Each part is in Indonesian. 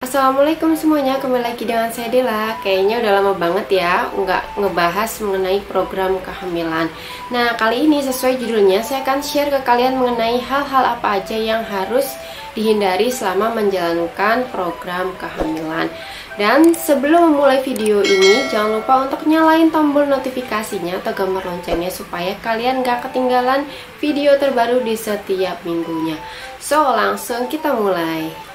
Assalamualaikum semuanya, kembali lagi dengan saya Dela. Kayaknya udah lama banget ya nggak ngebahas mengenai program kehamilan. Nah, kali ini sesuai judulnya saya akan share ke kalian mengenai hal-hal apa aja yang harus dihindari selama menjalankan program kehamilan. Dan sebelum memulai video ini, jangan lupa untuk nyalain tombol notifikasinya atau gambar loncengnya supaya kalian gak ketinggalan video terbaru di setiap minggunya. So, langsung kita mulai.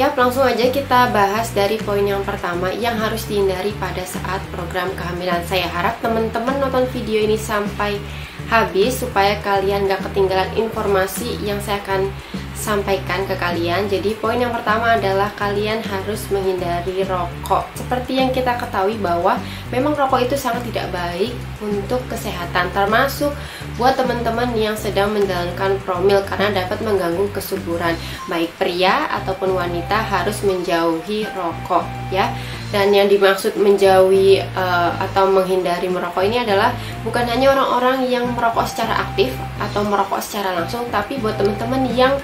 Yap, langsung aja kita bahas dari poin yang pertama yang harus dihindari pada saat program kehamilan. Saya harap teman-teman nonton video ini sampai habis supaya kalian gak ketinggalan informasi yang saya akan sampaikan ke kalian. Jadi poin yang pertama adalah kalian harus menghindari rokok. Seperti yang kita ketahui bahwa memang rokok itu sangat tidak baik untuk kesehatan, termasuk buat teman-teman yang sedang menjalankan promil karena dapat mengganggu kesuburan. Baik pria ataupun wanita harus menjauhi rokok ya. Dan yang dimaksud menjauhi atau menghindari merokok ini adalah bukan hanya orang-orang yang merokok secara aktif atau merokok secara langsung, tapi buat teman-teman yang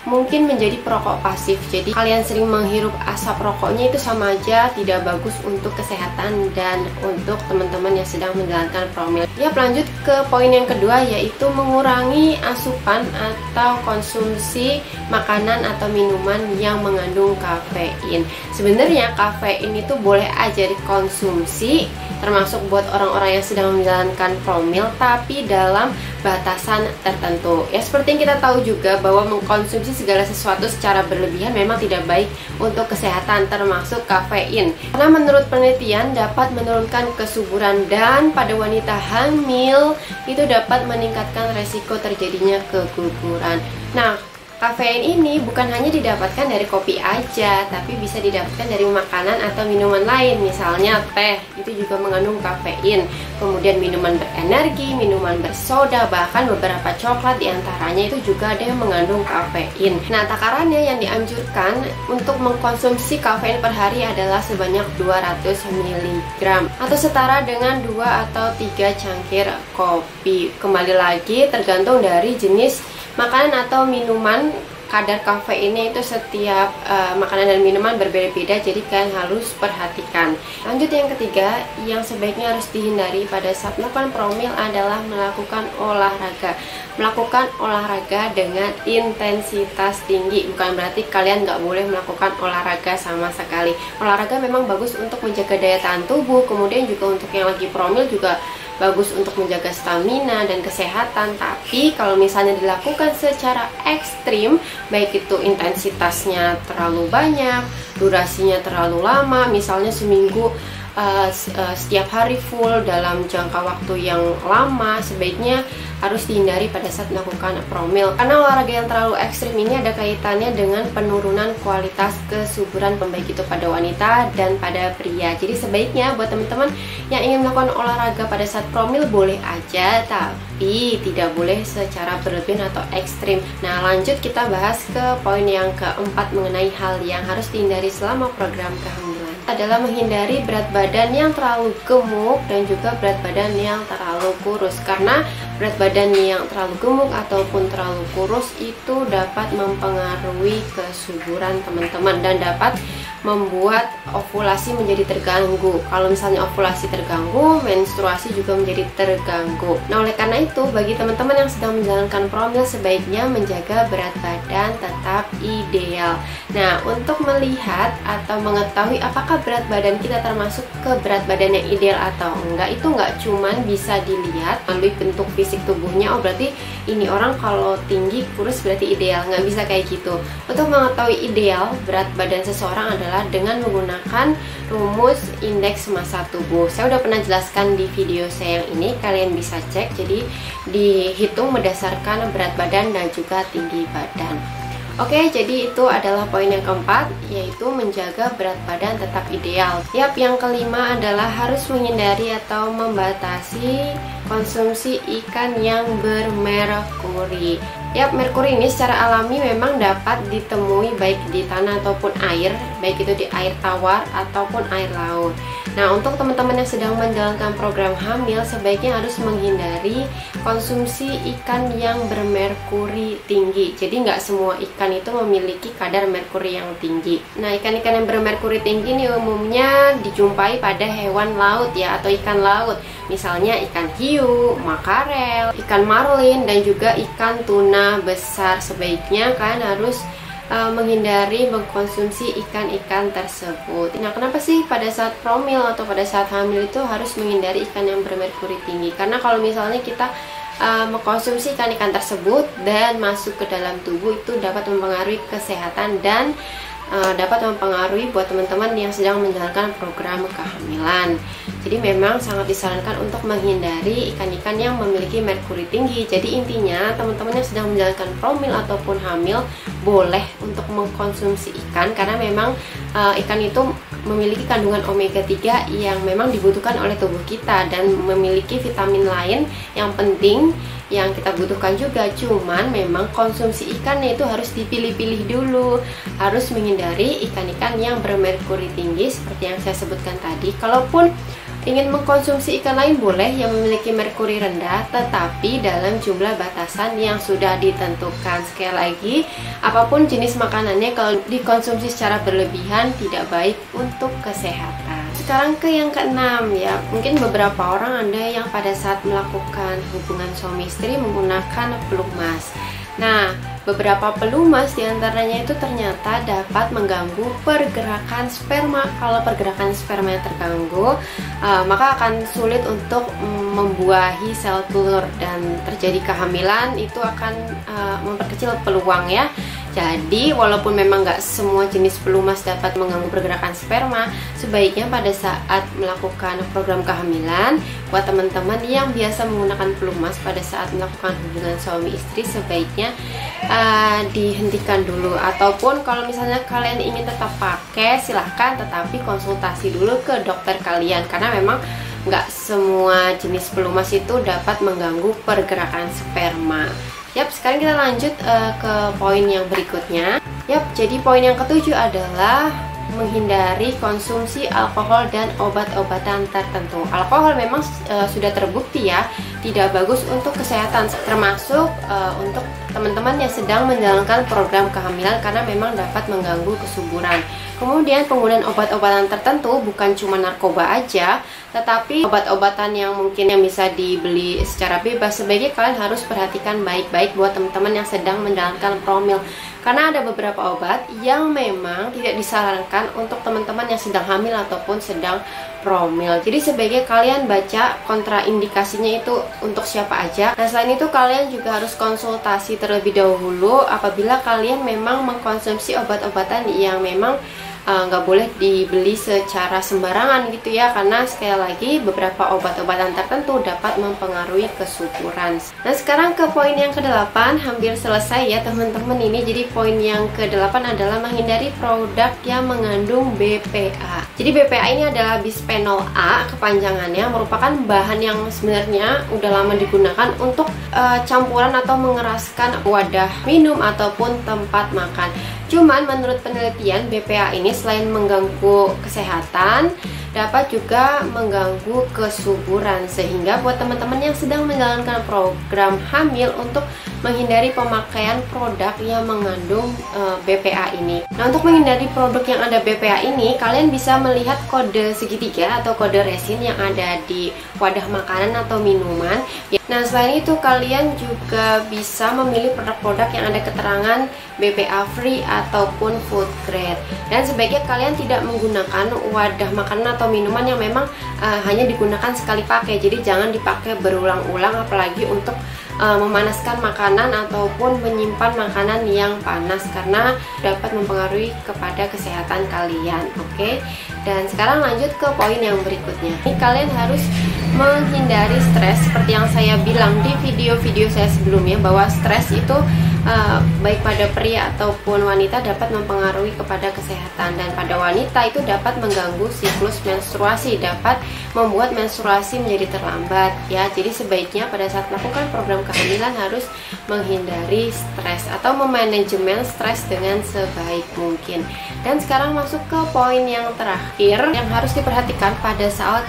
mungkin menjadi perokok pasif. Jadi kalian sering menghirup asap rokoknya itu sama aja tidak bagus untuk kesehatan dan untuk teman-teman yang sedang menjalankan promil. Ya, lanjut ke poin yang kedua, yaitu mengurangi asupan atau konsumsi makanan atau minuman yang mengandung kafein. Sebenarnya kafein itu boleh aja dikonsumsi, termasuk buat orang-orang yang sedang menjalankan promil, tapi dalam batasan tertentu. Ya, seperti yang kita tahu juga bahwa mengkonsumsi segala sesuatu secara berlebihan memang tidak baik untuk kesehatan, termasuk kafein. Karena menurut penelitian dapat menurunkan kesuburan dan pada wanita hamil itu dapat meningkatkan resiko terjadinya keguguran. Nah, kafein ini bukan hanya didapatkan dari kopi aja, tapi bisa didapatkan dari makanan atau minuman lain. Misalnya teh, itu juga mengandung kafein. Kemudian minuman berenergi, minuman bersoda, bahkan beberapa coklat diantaranya itu juga ada yang mengandung kafein. Nah, takarannya yang dianjurkan untuk mengkonsumsi kafein per hari adalah sebanyak 200 mg atau setara dengan 2 atau 3 cangkir kopi. Kembali lagi tergantung dari jenis makanan atau minuman, kadar kafeinnya itu setiap makanan dan minuman berbeda-beda, jadi kalian harus perhatikan. Lanjut yang ketiga, yang sebaiknya harus dihindari pada saat melakukan promil adalah melakukan olahraga. Melakukan olahraga dengan intensitas tinggi, bukan berarti kalian nggak boleh melakukan olahraga sama sekali. Olahraga memang bagus untuk menjaga daya tahan tubuh, kemudian juga untuk yang lagi promil juga bagus untuk menjaga stamina dan kesehatan. Tapi kalau misalnya dilakukan secara ekstrim, baik itu intensitasnya terlalu banyak, durasinya terlalu lama, misalnya seminggu setiap hari full dalam jangka waktu yang lama, sebaiknya harus dihindari pada saat melakukan promil. Karena olahraga yang terlalu ekstrim ini ada kaitannya dengan penurunan kualitas kesuburan, baik itu pada wanita dan pada pria. Jadi sebaiknya buat teman-teman yang ingin melakukan olahraga pada saat promil boleh aja, tapi tidak boleh secara berlebihan atau ekstrim. Nah, lanjut kita bahas ke poin yang keempat mengenai hal yang harus dihindari selama program kehamilan adalah menghindari berat badan yang terlalu gemuk dan juga berat badan yang terlalu kurus. Karena berat badan yang terlalu gemuk ataupun terlalu kurus itu dapat mempengaruhi kesuburan teman-teman dan dapat membuat ovulasi menjadi terganggu. Kalau misalnya ovulasi terganggu, menstruasi juga menjadi terganggu. Nah, oleh karena itu, bagi teman-teman yang sedang menjalankan promil sebaiknya menjaga berat badan tetap ideal. Nah, untuk melihat atau mengetahui apakah berat badan kita termasuk ke berat badan yang ideal atau enggak, itu enggak cuman bisa dilihat melalui bentuk fisik tubuhnya. Oh, berarti ini orang kalau tinggi kurus berarti ideal. Nggak bisa kayak gitu. Untuk mengetahui ideal berat badan seseorang adalah dengan menggunakan rumus indeks massa tubuh. Saya udah pernah jelaskan di video saya yang ini, kalian bisa cek. Jadi dihitung berdasarkan berat badan dan juga tinggi badan. Oke, jadi itu adalah poin yang keempat, yaitu menjaga berat badan tetap ideal. Yap, yang kelima adalah harus menghindari atau membatasi konsumsi ikan yang bermerkuri. Yap, merkuri ini secara alami memang dapat ditemui baik di tanah ataupun air, baik itu di air tawar ataupun air laut. Nah, untuk teman-teman yang sedang menjalankan program hamil, sebaiknya harus menghindari konsumsi ikan yang bermerkuri tinggi. Jadi nggak semua ikan itu memiliki kadar merkuri yang tinggi. Nah, ikan-ikan yang bermerkuri tinggi ini umumnya dijumpai pada hewan laut ya, atau ikan laut. Misalnya ikan hiu, makarel, ikan marlin, dan juga ikan tuna besar. Sebaiknya kan harus menghindari mengkonsumsi ikan-ikan tersebut. Nah, kenapa sih pada saat promil atau pada saat hamil itu harus menghindari ikan yang bermerkuri tinggi? Karena kalau misalnya kita mengkonsumsi ikan-ikan tersebut dan masuk ke dalam tubuh, itu dapat mempengaruhi kesehatan dan dapat mempengaruhi buat teman-teman yang sedang menjalankan program kehamilan. Jadi memang sangat disarankan untuk menghindari ikan-ikan yang memiliki merkuri tinggi. Jadi intinya teman-teman yang sedang menjalankan promil ataupun hamil boleh untuk mengkonsumsi ikan, karena memang ikan itu memiliki kandungan omega 3 yang memang dibutuhkan oleh tubuh kita dan memiliki vitamin lain yang penting yang kita butuhkan juga. Cuman memang konsumsi ikannya itu harus dipilih-pilih dulu, harus menghindari ikan-ikan yang bermerkuri tinggi seperti yang saya sebutkan tadi. Kalaupun ingin mengkonsumsi ikan lain boleh yang memiliki merkuri rendah, tetapi dalam jumlah batasan yang sudah ditentukan. Sekali lagi, apapun jenis makanannya, kalau dikonsumsi secara berlebihan tidak baik untuk kesehatan. Sekarang ke yang keenam ya, mungkin beberapa orang ada yang pada saat melakukan hubungan suami istri menggunakan pelumas. Nah, beberapa pelumas diantaranya itu ternyata dapat mengganggu pergerakan sperma. Kalau pergerakan sperma yang terganggu, maka akan sulit untuk membuahi sel telur dan terjadi kehamilan. Itu akan memperkecil peluang ya. Jadi walaupun memang nggak semua jenis pelumas dapat mengganggu pergerakan sperma, sebaiknya pada saat melakukan program kehamilan, buat teman-teman yang biasa menggunakan pelumas pada saat melakukan hubungan suami istri, sebaiknya dihentikan dulu. Ataupun kalau misalnya kalian ingin tetap pakai, silahkan, tetapi konsultasi dulu ke dokter kalian, karena memang nggak semua jenis pelumas itu dapat mengganggu pergerakan sperma. Yap, sekarang kita lanjut ke poin yang berikutnya. Yap, jadi poin yang ketujuh adalah menghindari konsumsi alkohol dan obat-obatan tertentu. Alkohol memang sudah terbukti ya tidak bagus untuk kesehatan, termasuk untuk teman-teman yang sedang menjalankan program kehamilan, karena memang dapat mengganggu kesuburan. Kemudian penggunaan obat-obatan tertentu bukan cuma narkoba aja, tetapi obat-obatan yang mungkin yang bisa dibeli secara bebas. Sebaiknya kalian harus perhatikan baik-baik buat teman-teman yang sedang menjalankan promil, karena ada beberapa obat yang memang tidak disarankan untuk teman-teman yang sedang hamil ataupun sedang promil. Jadi sebaiknya kalian baca kontraindikasinya itu untuk siapa aja. Nah, selain itu kalian juga harus konsultasi terlebih dahulu apabila kalian memang mengkonsumsi obat-obatan yang memang nggak boleh dibeli secara sembarangan gitu ya, karena sekali lagi beberapa obat-obatan tertentu dapat mempengaruhi kesuburan. Nah, sekarang ke poin yang ke-8, hampir selesai ya teman-teman ini. Jadi poin yang ke-8 adalah menghindari produk yang mengandung BPA. Jadi BPA ini adalah bisphenol A, kepanjangannya, merupakan bahan yang sebenarnya udah lama digunakan untuk campuran atau mengeraskan wadah minum ataupun tempat makan. Cuman menurut penelitian, BPA ini selain mengganggu kesehatan, dapat juga mengganggu kesuburan. Sehingga buat teman-teman yang sedang menjalankan program hamil, untuk menghindari pemakaian produk yang mengandung BPA ini. Nah, untuk menghindari produk yang ada BPA ini, kalian bisa melihat kode segitiga atau kode resin yang ada di wadah makanan atau minuman. Nah, selain itu kalian juga bisa memilih produk-produk yang ada keterangan BPA free ataupun food grade. Dan sebaiknya kalian tidak menggunakan wadah makanan atau minuman yang memang hanya digunakan sekali pakai. Jadi jangan dipakai berulang-ulang, apalagi untuk memanaskan makanan ataupun menyimpan makanan yang panas, karena dapat mempengaruhi kepada kesehatan kalian. Oke. Dan sekarang lanjut ke poin yang berikutnya. Ini kalian harus menghindari stres, seperti yang saya bilang di video-video saya sebelumnya, bahwa stres itu baik pada pria ataupun wanita dapat mempengaruhi kepada kesehatan, dan pada wanita itu dapat mengganggu siklus menstruasi, dapat membuat menstruasi menjadi terlambat ya. Jadi sebaiknya pada saat melakukan program kehamilan harus menghindari stres atau memanajemen stres dengan sebaik mungkin. Dan sekarang masuk ke poin yang terakhir yang harus diperhatikan pada saat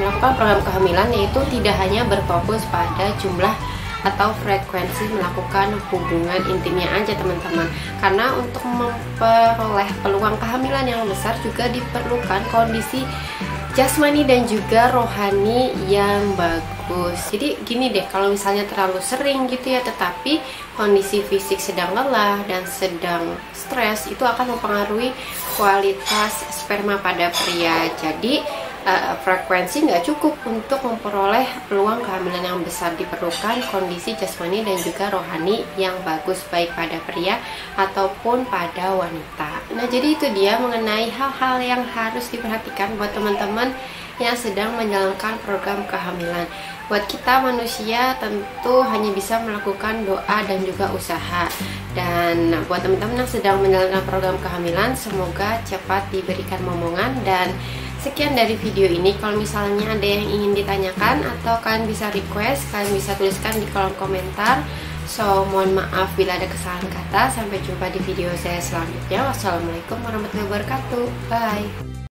melakukan program kehamilan, yaitu tidak hanya berfokus pada jumlah atau frekuensi melakukan hubungan intimnya aja teman-teman, karena untuk memperoleh peluang kehamilan yang besar juga diperlukan kondisi jasmani dan juga rohani yang bagus. Jadi gini deh, kalau misalnya terlalu sering gitu ya, tetapi kondisi fisik sedang lelah dan sedang stres, itu akan mempengaruhi kualitas sperma pada pria. Jadi frekuensi nggak cukup untuk memperoleh peluang kehamilan yang besar, diperlukan kondisi jasmani dan juga rohani yang bagus baik pada pria ataupun pada wanita. Nah, jadi itu dia mengenai hal-hal yang harus diperhatikan buat teman-teman yang sedang menjalankan program kehamilan. Buat kita manusia tentu hanya bisa melakukan doa dan juga usaha. Dan buat teman-teman yang sedang menjalankan program kehamilan, semoga cepat diberikan momongan. Dan sekian dari video ini. Kalau misalnya ada yang ingin ditanyakan atau kalian bisa request, kalian bisa tuliskan di kolom komentar. So, mohon maaf bila ada kesalahan kata. Sampai jumpa di video saya selanjutnya. Wassalamualaikum warahmatullahi wabarakatuh. Bye.